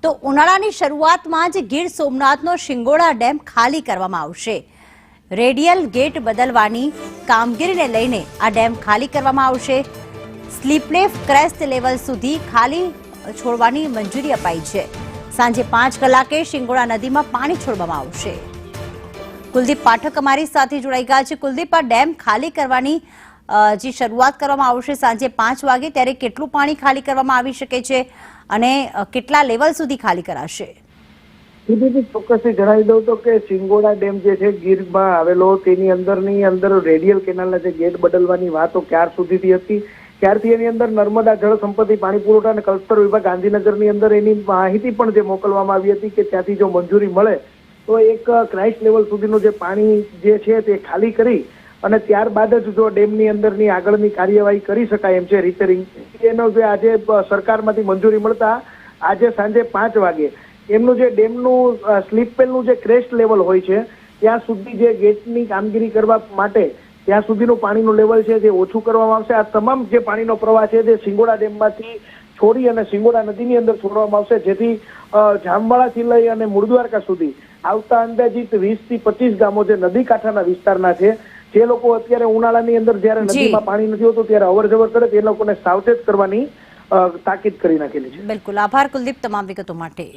તો ઉનાળાની શરૂઆતમાં જ ગીર સોમનાથનો શિંગોડા ડેમ ખાલી કરવામાં આવશે। રેડિયલ ગેટ બદલવાની કામગીરીને લઈને આ ડેમ ખાલી કરવામાં આવશે। સ્લીપલેફ ક્રેસ્ટ લેવલ સુધી ખાલી છોડવાની મંજૂરી અપાઈ છે। સાંજે 5 કલાકે શિંગોડા નદીમાં પાણી છોડવામાં આવશે। કુલદીપ પાઠક અમારી સાથે જોડાઈ ગયા છે। કુલદીપ, આ ડેમ ખાલી કરવાની જે શરૂઆત કરવામાં આવશે સાંજે 5 વાગે, ત્યારે કેટલું પાણી ખાલી કરવામાં આવી શકે છે અને કેટલા લેવલ સુધી ખાલી કરાશે? ચોક્કસથી જણાવી દઉં તો કે શિંગોડા ડેમ જે છે ગીરમાં આવેલો, તેની અંદર રેડિયલ કેનાલના જે ગેટ બદલવાની વાતો ક્યાર સુધીથી હતી, ત્યારથી એની અંદર નર્મદા જળ સંપત્તિ પાણી પુરવઠા અને કલ્સ્ટર વિભાગ ગાંધીનગરની અંદર એની માહિતી પણ જે મોકલવામાં આવી હતી કે ત્યાંથી જો મંજૂરી મળે તો એક ક્રાઇસ્ટ લેવલ સુધીનું જે પાણી જે છે તે ખાલી કરી અને ત્યારબાદ જ જો ડેમની અંદરની આગળની કાર્યવાહી કરી શકાય એમ છે રિપેરિંગ એનો જે આજે સરકારમાંથી મંજૂરી મળતા આજે સાંજે 5 વાગે એમનું જે ડેમનું સ્લીપવેલનું જે ક્રેસ્ટ લેવલ હોય છે ત્યાં સુધી જે ગેટની કામગીરી કરવા માટે ત્યાં સુધીનું પાણીનું લેવલ છે જે ઓછું કરવામાં આવશે। આ તમામ જે પાણીનો પ્રવાહ છે તે શિંગોડા ડેમમાંથી છોડી અને શિંગોડા નદીની અંદર છોડવામાં આવશે, જેથી જામવાળાથી લઈ અને મૂળદ્વારકા સુધી આવતા અંદાજિત 20 થી 25 ગામો જે નદી કાંઠાના વિસ્તારના છે, જે લોકો અત્યારે ઉનાળાની અંદર જ્યારે નદીમાં પાણી નથી હોતું ત્યારે અવર જવર કરે તે લોકોને સાવચેત કરવાની તાકીદ કરી નાખેલી છે। બિલકુલ, આભાર કુલદીપ તમામ વિગતો માટે।